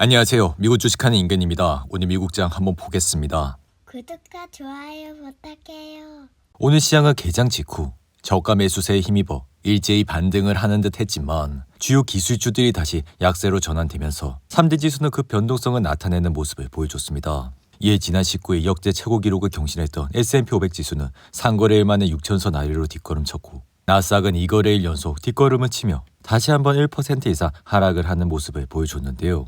안녕하세요. 미국 주식하는 임근입니다. 오늘 미국장 한번 보겠습니다. 구독과 좋아요 부탁해요. 오늘 시장은 개장 직후 저가 매수세에 힘입어 일제히 반등을 하는 듯 했지만 주요 기술주들이 다시 약세로 전환되면서 3대 지수는 그 변동성을 나타내는 모습을 보여줬습니다. 이에 지난 19일 역대 최고 기록을 경신했던 S&P 500 지수는 상거래일 만에 6천선 아래로 뒷걸음쳤고 나스닥은 2거래일 연속 뒷걸음을 치며 다시 한번 1% 이상 하락을 하는 모습을 보여줬는데요.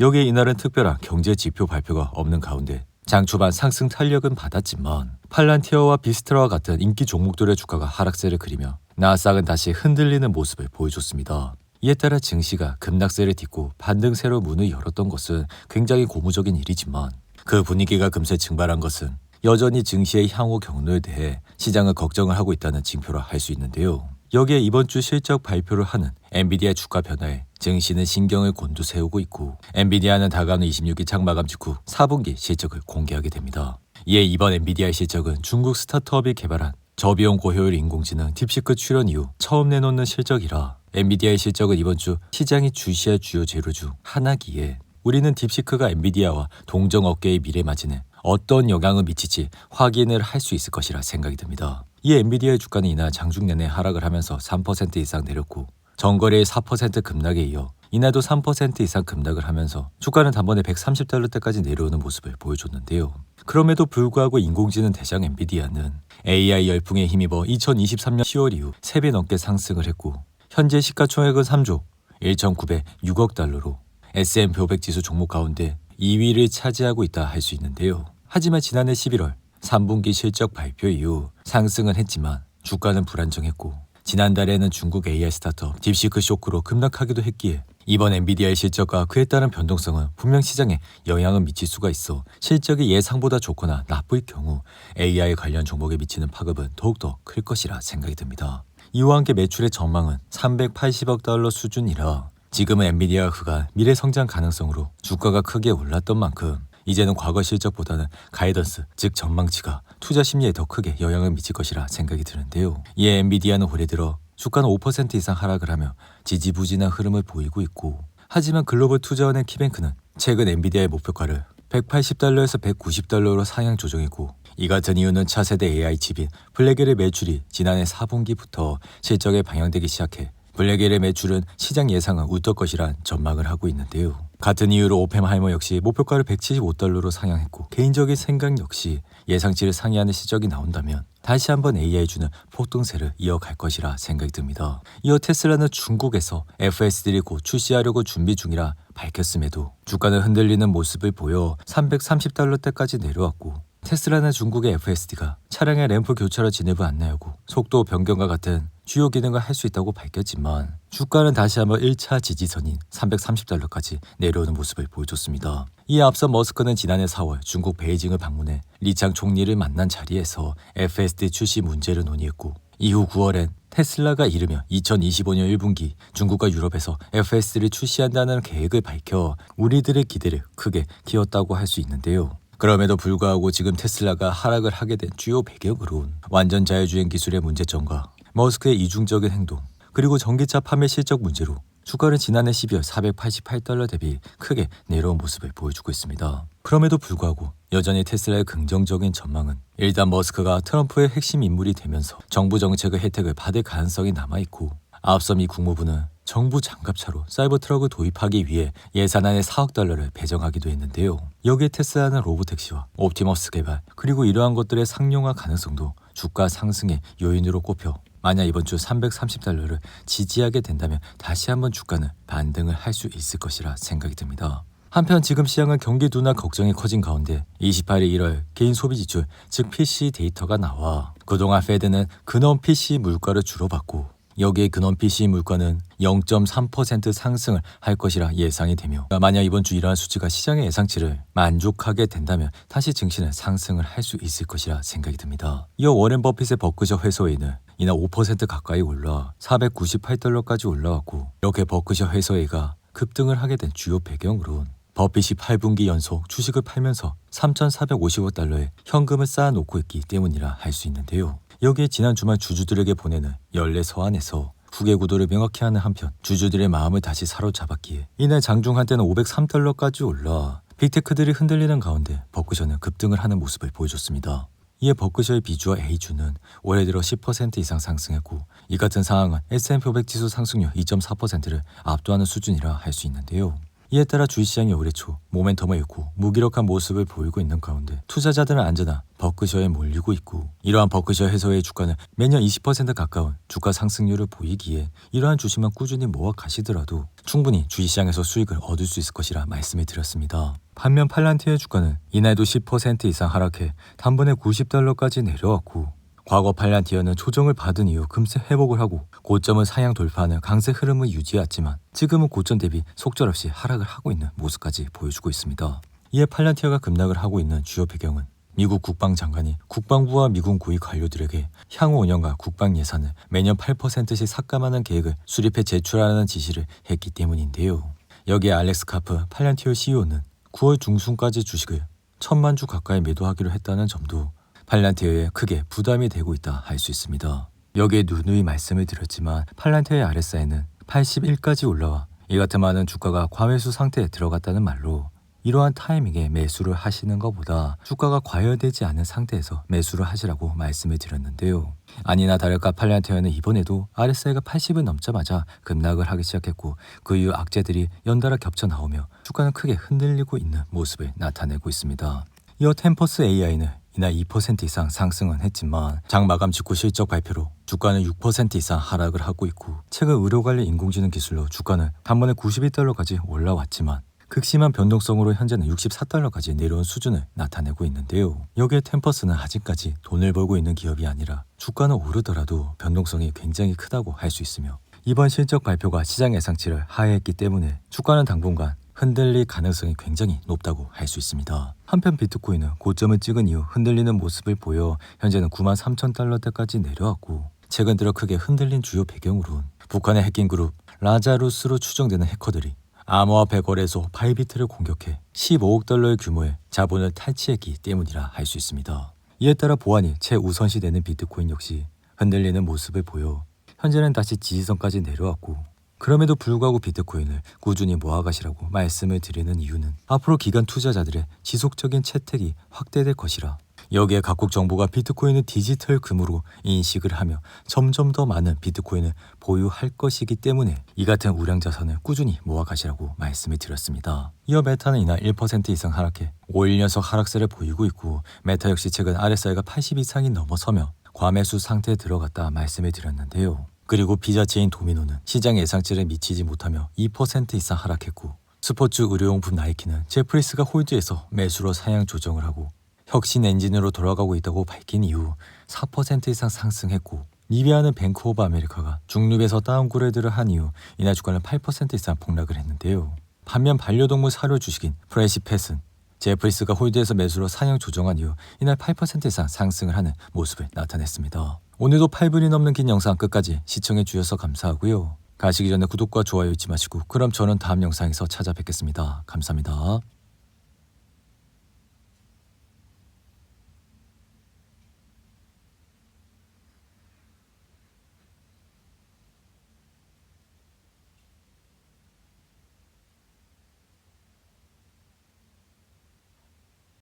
여기에 이날은 특별한 경제 지표 발표가 없는 가운데 장 초반 상승 탄력은 받았지만 팔란티어와 비스트라와 같은 인기 종목들의 주가가 하락세를 그리며 나스닥은 다시 흔들리는 모습을 보여줬습니다. 이에 따라 증시가 급락세를 딛고 반등세로 문을 열었던 것은 굉장히 고무적인 일이지만 그 분위기가 금세 증발한 것은 여전히 증시의 향후 경로에 대해 시장을 걱정을 하고 있다는 징표라 할 수 있는데요. 여기에 이번 주 실적 발표를 하는 엔비디아 주가 변화에 증시는 신경을 곤두세우고 있고 엔비디아는 다가오는 26일 장마감 직후 4분기 실적을 공개하게 됩니다. 이에 이번 엔비디아의 실적은 중국 스타트업이 개발한 저비용 고효율 인공지능 딥시크 출현 이후 처음 내놓는 실적이라 엔비디아의 실적은 이번 주 시장이 주시할 주요 재료 중 하나기에 우리는 딥시크가 엔비디아와 동종 업계의 미래 마진에 어떤 영향을 미칠지 확인을 할 수 있을 것이라 생각이 듭니다. 이 엔비디아의 주가는 이날 장중 내내 하락을 하면서 3% 이상 내렸고 전거래의 4% 급락에 이어 이날도 3% 이상 급락을 하면서 주가는 단번에 130달러대까지 내려오는 모습을 보여줬는데요. 그럼에도 불구하고 인공지능 대장 엔비디아는 AI 열풍에 힘입어 2023년 10월 이후 3배 넘게 상승을 했고 현재 시가총액은 3조 1,906억 달러로 S&P 500 지수 종목 가운데 2위를 차지하고 있다 할 수 있는데요. 하지만 지난해 11월 3분기 실적 발표 이후 상승은 했지만 주가는 불안정했고 지난달에는 중국 AI 스타트업 딥시크 쇼크로 급락하기도 했기에 이번 엔비디아의 실적과 그에 따른 변동성은 분명 시장에 영향을 미칠 수가 있어 실적이 예상보다 좋거나 나쁠 경우 AI 관련 종목에 미치는 파급은 더욱더 클 것이라 생각이 듭니다. 이와 함께 매출의 전망은 380억 달러 수준이라 지금은 엔비디아가 그간 미래 성장 가능성으로 주가가 크게 올랐던 만큼 이제는 과거 실적보다는 가이던스, 즉 전망치가 투자 심리에 더 크게 영향을 미칠 것이라 생각이 드는데요. 이에 엔비디아는 올해 들어 주가는 5% 이상 하락을 하며 지지부진한 흐름을 보이고 있고 하지만 글로벌 투자원의 키뱅크는 최근 엔비디아의 목표가를 180달러에서 190달러로 상향 조정했고 이 같은 이유는 차세대 AI 칩인 블랙엘의 매출이 지난해 4분기부터 실적에 반영되기 시작해 블랙엘의 매출은 시장 예상을 웃돌 것이란 전망을 하고 있는데요. 같은 이유로 오펜하이머 역시 목표가를 175달러로 상향했고 개인적인 생각 역시 예상치를 상회하는 실적이 나온다면 다시 한번 AI주는 폭등세를 이어갈 것이라 생각이 듭니다. 이어 테슬라는 중국에서 FSD를 곧 출시하려고 준비 중이라 밝혔음에도 주가는 흔들리는 모습을 보여 330달러대까지 내려왔고 테슬라는 중국의 FSD가 차량의 램프 교차로 진입을 안내하고 속도 변경과 같은 주요 기능을 할 수 있다고 밝혔지만 주가는 다시 한번 1차 지지선인 330달러까지 내려오는 모습을 보여줬습니다. 이에 앞서 머스크는 지난해 4월 중국 베이징을 방문해 리창 총리를 만난 자리에서 FSD 출시 문제를 논의했고 이후 9월엔 테슬라가 이르면 2025년 1분기 중국과 유럽에서 FSD를 출시한다는 계획을 밝혀 우리들의 기대를 크게 키웠다고 할 수 있는데요. 그럼에도 불구하고 지금 테슬라가 하락을 하게 된 주요 배경으론 완전 자율주행 기술의 문제점과 머스크의 이중적인 행동 그리고 전기차 판매 실적 문제로 주가는 지난해 12월 488달러 대비 크게 내려온 모습을 보여주고 있습니다. 그럼에도 불구하고 여전히 테슬라의 긍정적인 전망은 일단 머스크가 트럼프의 핵심 인물이 되면서 정부 정책의 혜택을 받을 가능성이 남아있고 앞서 미 국무부는 정부 장갑차로 사이버 트럭을 도입하기 위해 예산안에 4억 달러를 배정하기도 했는데요. 여기에 테슬라는 로보택시와 옵티머스 개발 그리고 이러한 것들의 상용화 가능성도 주가 상승의 요인으로 꼽혀 만약 이번 주 330달러를 지지하게 된다면 다시 한번 주가는 반등을 할 수 있을 것이라 생각이 듭니다. 한편 지금 시장은 경기 둔화 걱정이 커진 가운데 28일 1월 개인 소비 지출 즉 PC 데이터가 나와 그동안 페드는 근원 PC 물가를 주로 받고 여기에 근원 PC 물가는 0.3% 상승을 할 것이라 예상이 되며 만약 이번 주 이러한 수치가 시장의 예상치를 만족하게 된다면 다시 증시는 상승을 할 수 있을 것이라 생각이 듭니다. 이어 워렌 버핏의 버크셔 회사회는 이날 5% 가까이 올라 498달러까지 올라왔고 이렇게 버크셔 회사회가 급등을 하게 된 주요 배경으론 버핏이 8분기 연속 주식을 팔면서 3,455달러의 현금을 쌓아놓고 있기 때문이라 할 수 있는데요. 여기에 지난 주말 주주들에게 보내는 연례 서한에서 후계 구도를 명확히 하는 한편 주주들의 마음을 다시 사로잡았기에 이날 장중 한때는 503달러까지 올라 빅테크들이 흔들리는 가운데 버크셔는 급등을 하는 모습을 보여줬습니다. 이에 버크셔의 비주어 A주는 올해 들어 10% 이상 상승했고 이 같은 상황은 S&P 500 지수 상승률 2.4%를 압도하는 수준이라 할 수 있는데요. 이에 따라 주식시장이 올해 초 모멘텀을 잃고 무기력한 모습을 보이고 있는 가운데 투자자들은 안전한 버크셔에 몰리고 있고 이러한 버크셔 해서의 주가는 매년 20% 가까운 주가 상승률을 보이기에 이러한 주식만 꾸준히 모아 가시더라도 충분히 주식시장에서 수익을 얻을 수 있을 것이라 말씀을 드렸습니다. 반면 팔란티어의 주가는 이날도 10% 이상 하락해 단번에 90달러까지 내려왔고 과거 팔란티어는 조정을 받은 이후 금세 회복을 하고 고점을 상향 돌파하는 강세 흐름을 유지했지만 지금은 고점 대비 속절없이 하락을 하고 있는 모습까지 보여주고 있습니다. 이에 팔란티어가 급락을 하고 있는 주요 배경은 미국 국방장관이 국방부와 미군 고위 관료들에게 향후 5년간 국방 예산을 매년 8%씩 삭감하는 계획을 수립해 제출하라는 지시를 했기 때문인데요. 여기에 알렉스 카프 팔란티어 CEO는 9월 중순까지 주식을 1000만 주 가까이 매도하기로 했다는 점도 팔란티어에 크게 부담이 되고 있다 할 수 있습니다. 여기에 누누이 말씀을 드렸지만 팔란티어의 RSI는 81까지 올라와 이 같은 많은 주가가 과매수 상태에 들어갔다는 말로 이러한 타이밍에 매수를 하시는 것보다 주가가 과열되지 않은 상태에서 매수를 하시라고 말씀을 드렸는데요. 아니나 다를까 팔란티어는 이번에도 RSI가 80을 넘자마자 급락을 하기 시작했고 그 이후 악재들이 연달아 겹쳐 나오며 주가는 크게 흔들리고 있는 모습을 나타내고 있습니다. 이어 템퍼스 AI는 이날 2% 이상 상승은 했지만 장 마감 직후 실적 발표로 주가는 6% 이상 하락을 하고 있고 최근 의료관리 인공지능 기술로 주가는 단번에 92달러까지 올라왔지만 극심한 변동성으로 현재는 64달러까지 내려온 수준을 나타내고 있는데요. 여기에 템퍼스는 아직까지 돈을 벌고 있는 기업이 아니라 주가는 오르더라도 변동성이 굉장히 크다고 할 수 있으며 이번 실적 발표가 시장 예상치를 하회했기 때문에 주가는 당분간 흔들릴 가능성이 굉장히 높다고 할 수 있습니다. 한편 비트코인은 고점을 찍은 이후 흔들리는 모습을 보여 현재는 93,000달러대까지 내려왔고 최근 들어 크게 흔들린 주요 배경으론 북한의 해킹 그룹 라자루스로 추정되는 해커들이 암호화 배거래소 바이비트를 공격해 15억 달러의 규모의 자본을 탈취했기 때문이라 할 수 있습니다. 이에 따라 보안이 최우선시되는 비트코인 역시 흔들리는 모습을 보여 현재는 다시 지지선까지 내려왔고 그럼에도 불구하고 비트코인을 꾸준히 모아가시라고 말씀을 드리는 이유는 앞으로 기관 투자자들의 지속적인 채택이 확대될 것이라 여기에 각국 정부가 비트코인을 디지털 금으로 인식을 하며 점점 더 많은 비트코인을 보유할 것이기 때문에 이 같은 우량 자산을 꾸준히 모아가시라고 말씀을 드렸습니다. 이어 메타는 이날 1% 이상 하락해 5일 연속 하락세를 보이고 있고 메타 역시 최근 RSI가 80 이상이 넘어서며 과매수 상태에 들어갔다 말씀을 드렸는데요. 그리고 피자체인 도미노는 시장 예상치를 미치지 못하며 2% 이상 하락했고 스포츠 의료용품 나이키는 제프리스가 홀드에서 매수로 상향 조정을 하고 혁신 엔진으로 돌아가고 있다고 밝힌 이후 4% 이상 상승했고 니베아는 뱅크 오브 아메리카가 중립에서 다운그레이드를 한 이후 이날 주가는 8% 이상 폭락을 했는데요. 반면 반려동물 사료 주식인 프레시팻은 제프리스가 홀드에서 매수로 상향 조정한 이후 이날 8% 이상 상승을 하는 모습을 나타냈습니다. 오늘도 8분이 넘는 긴 영상 끝까지 시청해 주셔서 감사하고요. 가시기 전에 구독과 좋아요 잊지 마시고 그럼 저는 다음 영상에서 찾아뵙겠습니다. 감사합니다.